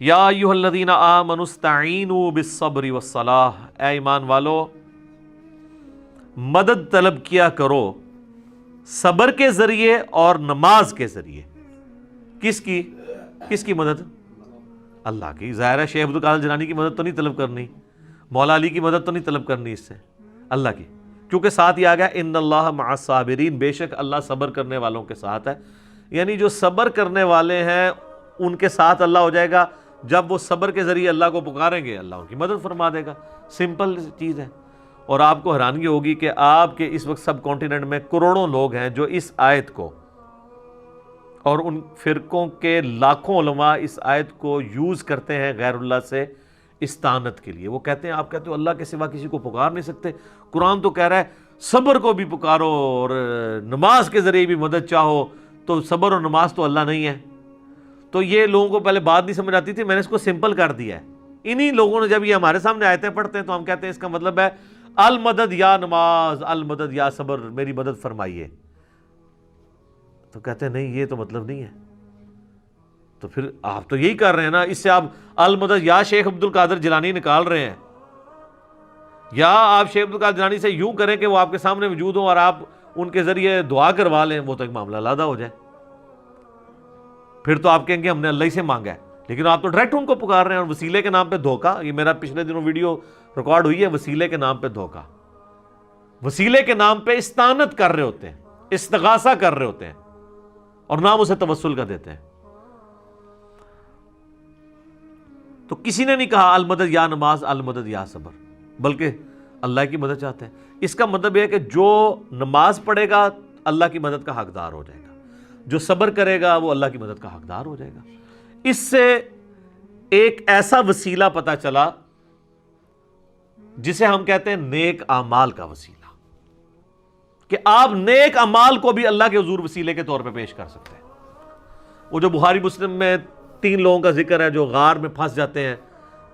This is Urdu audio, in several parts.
یا ایھا الذین آمنوا استعینوا بالصبر والصلاۃ، اے ایمان والو مدد طلب کیا کرو صبر کے ذریعے اور نماز کے ذریعے۔ کس کی مدد؟ اللہ کی۔ ظاہر ہے شیخ عبد القادر جیلانی کی مدد تو نہیں طلب کرنی، مولا علی کی مدد تو نہیں طلب کرنی، اس سے اللہ کی، کیونکہ ساتھ ہی آ گیا ان اللہ مع الصابرین، بے شک اللہ صبر کرنے والوں کے ساتھ ہے۔ یعنی جو صبر کرنے والے ہیں ان کے ساتھ اللہ ہو جائے گا، جب وہ صبر کے ذریعے اللہ کو پکاریں گے اللہ ان کی مدد فرما دے گا۔ سمپل چیز ہے۔ اور آپ کو حیرانگی ہوگی کہ آپ کے اس وقت سب کانٹیننٹ میں کروڑوں لوگ ہیں جو اس آیت کو اور ان فرقوں کے لاکھوں علماء اس آیت کو یوز کرتے ہیں غیر اللہ سے استعانت کے لیے۔ وہ کہتے ہیں، آپ کہتے ہو اللہ کے سوا کسی کو پکار نہیں سکتے، قرآن تو کہہ رہا ہے صبر کو بھی پکارو اور نماز کے ذریعے بھی مدد چاہو، تو صبر اور نماز تو اللہ نہیں ہے۔ تو یہ لوگوں کو پہلے بات نہیں سمجھ آتی تھی، میں نے اس کو سمپل کر دیا ہے۔ انہی لوگوں نے جب یہ ہمارے سامنے آیتیں پڑھتے ہیں تو ہم کہتے ہیں اس کا مطلب ہے المدد یا نماز، المدد یا صبر، میری مدد فرمائیے۔ تو کہتے ہیں نہیں، یہ تو مطلب نہیں ہے۔ تو پھر آپ تو یہی کر رہے ہیں نا، اس سے آپ المدد یا شیخ عبد القادر جیلانی نکال رہے ہیں، یا آپ شیخ عبد القادر جیلانی سے یوں کریں کہ وہ آپ کے سامنے موجود ہوں اور آپ ان کے ذریعے دعا کروا لیں، وہ تو ایک معاملہ علیحدہ ہو جائے۔ پھر تو آپ کہیں گے ہم نے اللہ ہی سے مانگا ہے، لیکن آپ تو ڈائریکٹ ان کو پکار رہے ہیں، اور وسیلے کے نام پہ دھوکہ۔ یہ میرا پچھلے دنوں ویڈیو ریکارڈ ہوئی ہے، وسیلے کے نام پہ دھوکہ، وسیلے کے نام پہ استعانت کر رہے ہوتے ہیں، استغاثہ کر رہے ہوتے ہیں، اور نام اسے توسل کا دیتے ہیں۔ تو کسی نے نہیں کہا المدد یا نماز، المدد یا صبر، بلکہ اللہ کی مدد چاہتے ہیں۔ اس کا مطلب یہ ہے کہ جو نماز پڑھے گا اللہ کی مدد کا حقدار ہو جائے گا، جو صبر کرے گا وہ اللہ کی مدد کا حقدار ہو جائے گا۔ اس سے ایک ایسا وسیلہ پتہ چلا جسے ہم کہتے ہیں نیک اعمال کا وسیلہ، کہ آپ نیک اعمال کو بھی اللہ کے حضور وسیلے کے طور پہ پیش کر سکتے ہیں۔ وہ جو بخاری مسلم میں 3 لوگوں کا ذکر ہے جو غار میں پھنس جاتے ہیں،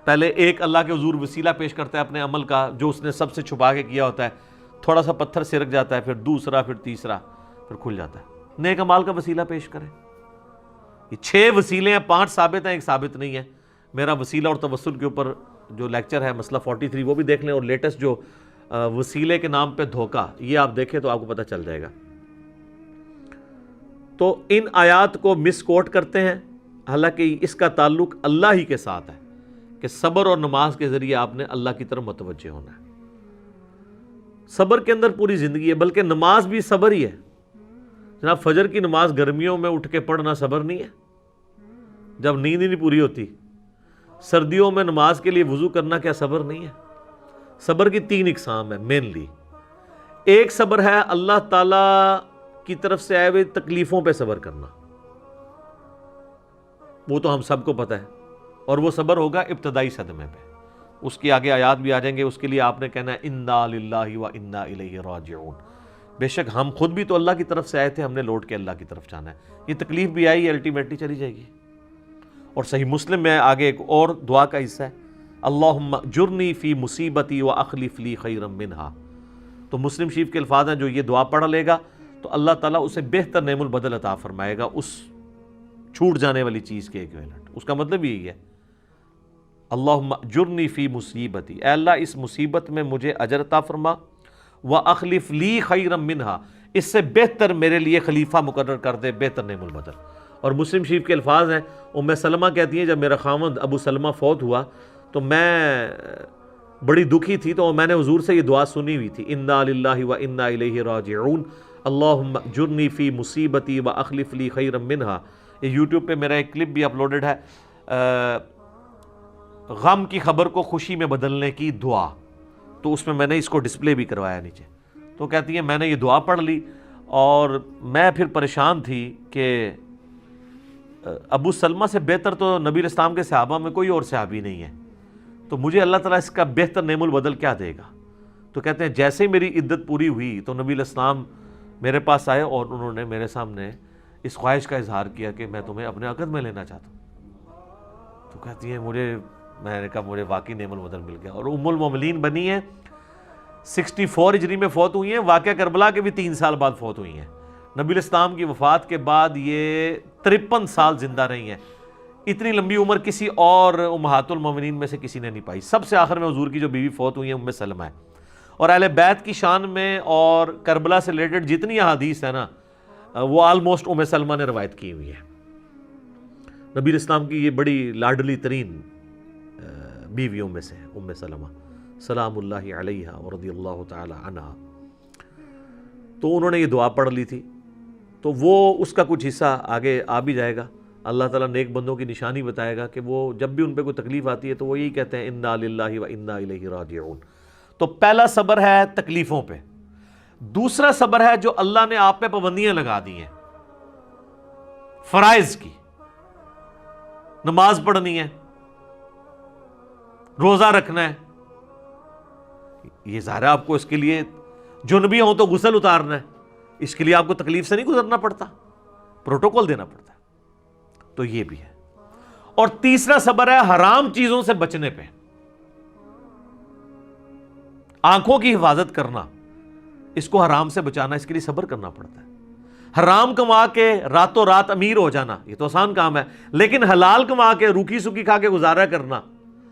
پہلے ایک اللہ کے حضور وسیلہ پیش کرتا ہے اپنے عمل کا جو اس نے سب سے چھپا کے کیا ہوتا ہے، تھوڑا سا پتھر سرک جاتا ہے، پھر دوسرا، پھر تیسرا، پھر کھل جاتا ہے۔ نیک اعمال کا وسیلہ پیش کریں۔ یہ 6 وسیلے ہیں، 5 ثابت ہیں، ایک ثابت نہیں ہے۔ میرا وسیلہ اور توسل کے اوپر جو لیکچر ہے مسئلہ 43 وہ بھی دیکھ لیں، اور لیٹسٹ جو وسیلے کے نام پہ دھوکہ، یہ آپ دیکھیں تو آپ کو پتہ چل جائے گا۔ تو ان آیات کو مس کوٹ کرتے ہیں، حالانکہ اس کا تعلق اللہ ہی کے ساتھ ہے کہ صبر اور نماز کے ذریعے آپ نے اللہ کی طرف متوجہ ہونا ہے۔ صبر کے اندر پوری زندگی ہے، بلکہ نماز بھی صبر ہی ہے۔ جناب فجر کی نماز گرمیوں میں اٹھ کے پڑھنا صبر نہیں ہے جب نیند ہی نہیں پوری ہوتی؟ سردیوں میں نماز کے لیے وضو کرنا کیا صبر نہیں ہے؟ صبر کی 3 اقسام ہے مینلی۔ ایک صبر ہے اللہ تعالیٰ کی طرف سے آئے ہوئے تکلیفوں پہ صبر کرنا، وہ تو ہم سب کو پتہ ہے، اور وہ صبر ہوگا ابتدائی صدمے پہ۔ اس کی آگے آیات بھی آ جائیں گے، اس کے لیے آپ نے کہنا ہے انا للہ و انا الیہ راجعون، بے شک ہم خود بھی تو اللہ کی طرف سے آئے تھے، ہم نے لوٹ کے اللہ کی طرف جانا ہے۔ یہ تکلیف بھی آئی، الٹیمیٹلی چلی جائے گی۔ اور صحیح مسلم میں آگے ایک اور دعا کا حصہ ہے، اللہم اجرنی فی مصیبتی واخلف لی خیرا منہا۔ تو مسلم شریف کے الفاظ ہیں، جو یہ دعا پڑھ لے گا تو اللہ تعالیٰ اسے بہتر نعم البدل عطا فرمائے گا اس چھوٹ جانے والی چیز کے ایکویلنٹ۔ اس کا مطلب یہی ہے، اللہم اجرنی فی مصیبتی، اے اللہ اس مصیبت میں مجھے اجر عطا فرما، وَأَخْلِفْ لِي خَيْرًا مِّنْهَا، اس سے بہتر میرے لیے خلیفہ مقرر کر دے، بہتر نعم البدل۔ اور مسلم شریف کے الفاظ ہیں، ام سلمہ کہتی ہیں جب میرا خاوند ابو سلمہ فوت ہوا تو میں بڑی دکھی تھی، تو میں نے حضور سے یہ دعا سنی ہوئی تھی، انا للہ و انا الیہ راجعون، اللہم اجرنی فی مصیبتی واخلف لی خیرا منہا۔ یہ یوٹیوب پہ میرا ایک کلپ بھی اپلوڈڈ ہے، غم کی خبر کو خوشی میں بدلنے کی دعا، تو اس میں میں نے اس کو ڈسپلے بھی کروایا نیچے۔ تو کہتی ہیں میں نے یہ دعا پڑھ لی اور میں پھر پریشان تھی کہ ابو سلمہ سے بہتر تو نبی اسلام کے صحابہ میں کوئی اور صحابی نہیں ہے، تو مجھے اللہ تعالیٰ اس کا بہتر نعم البدل کیا دے گا؟ تو کہتے ہیں جیسے ہی میری عدت پوری ہوئی تو نبی الاسلام میرے پاس آئے اور انہوں نے میرے سامنے اس خواہش کا اظہار کیا کہ میں تمہیں اپنے عقد میں لینا چاہتا ہوں۔ تو کہتی ہیں میں نے کہا مجھے واقعی نعم البدل مل گیا، اور ام المومنین بنی ہیں، 64 ہجری میں فوت ہوئی ہیں، واقعہ کربلا کے بھی 3 سال بعد فوت ہوئی ہیں۔ نبی الاسلام کی وفات کے بعد یہ 53 سال زندہ رہی ہیں۔ اتنی لمبی عمر کسی اور امہات المومنین میں سے کسی نے نہیں پائی. سب سے آخر میں حضور کی جو بیوی فوت ہوئی ہیں ام سلمہ ہے. اور اہل بیت کی شان میں اور کربلا سے ریلیٹڈ جتنی احادیث ہیں نا وہ آلموسٹ ام سلمہ نے روایت کی ہوئی ہے. نبی اسلام کی یہ بڑی لاڈلی ترین بیویوں میں سے ام سلمہ سلام اللہ علیہا ورضی اللہ تعالی عنہا. تو انہوں نے یہ دعا پڑھ لی تھی, تو وہ اس کا کچھ حصہ آگے آ بھی جائے گا. اللہ تعالیٰ نیک بندوں کی نشانی بتائے گا کہ وہ جب بھی ان پہ کوئی تکلیف آتی ہے تو وہ یہی کہتے ہیں انا للہ و انا الیہ راجعون. تو پہلا صبر ہے تکلیفوں پہ. دوسرا صبر ہے جو اللہ نے آپ پہ پابندیاں لگا دی ہیں فرائض کی. نماز پڑھنی ہے, روزہ رکھنا ہے, یہ ظاہر ہے آپ کو اس کے لیے جنبی ہوں تو غسل اتارنا ہے, اس کے لیے آپ کو تکلیف سے نہیں گزرنا پڑتا, پروٹوکول دینا پڑتا ہے. تو یہ بھی ہے. اور تیسرا صبر ہے حرام چیزوں سے بچنے پہ. آنکھوں کی حفاظت کرنا, اس کو حرام سے بچانا, اس کے لیے صبر کرنا پڑتا ہے. حرام کما کے راتوں رات امیر ہو جانا یہ تو آسان کام ہے, لیکن حلال کما کے روکھی سوکھی کھا کے گزارا کرنا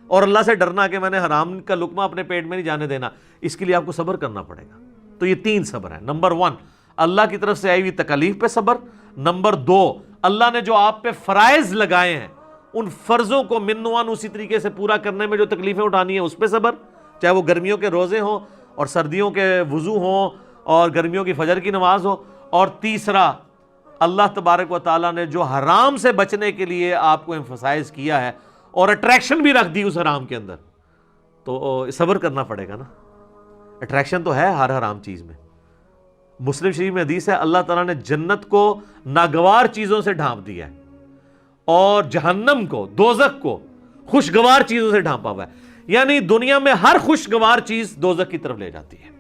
اور اللہ سے ڈرنا کہ میں نے حرام کا لقمہ اپنے پیٹ میں نہیں جانے دینا, اس کے لیے آپ کو صبر کرنا پڑے گا. تو یہ 3 صبر ہے. نمبر 1 اللہ کی طرف سے آئی ہوئی تکالیف پہ صبر. نمبر 2 اللہ نے جو آپ پہ فرائض لگائے ہیں ان فرضوں کو منوان اسی طریقے سے پورا کرنے میں جو تکلیفیں اٹھانی ہیں اس پہ صبر, چاہے وہ گرمیوں کے روزے ہوں اور سردیوں کے وضو ہوں اور گرمیوں کی فجر کی نماز ہو. اور تیسرا اللہ تبارک و تعالیٰ نے جو حرام سے بچنے کے لیے آپ کو ایمفسائز کیا ہے اور اٹریکشن بھی رکھ دی اس حرام کے اندر, تو صبر کرنا پڑے گا نا. اٹریکشن تو ہے ہر حرام چیز میں. مسلم شریف میں حدیث ہے اللہ تعالیٰ نے جنت کو ناگوار چیزوں سے ڈھانپ دیا ہے اور جہنم کو, دوزخ کو خوشگوار چیزوں سے ڈھانپا ہوا ہے. یعنی دنیا میں ہر خوشگوار چیز دوزخ کی طرف لے جاتی ہے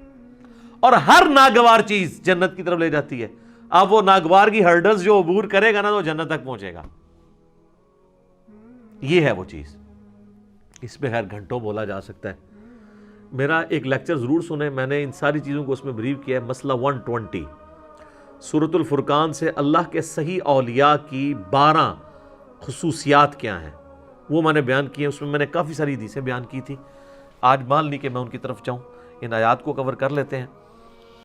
اور ہر ناگوار چیز جنت کی طرف لے جاتی ہے. اب وہ ناگوار کی ہرڈلز جو عبور کرے گا نا تو جنت تک پہنچے گا. یہ ہے وہ چیز. اس پہ خیر گھنٹوں بولا جا سکتا ہے. میرا ایک لیکچر ضرور سنیں, میں نے ان ساری چیزوں کو اس میں بریف کیا ہے. مسئلہ 120 سورۃ الفرقان سے اللہ کے صحیح اولیاء کی 12 خصوصیات کیا ہیں وہ میں نے بیان کی ہیں. اس میں میں نے کافی ساری حدیثیں بیان کی تھی. آج مان لی کہ میں ان کی طرف جاؤں, ان آیات کو کور کر لیتے ہیں.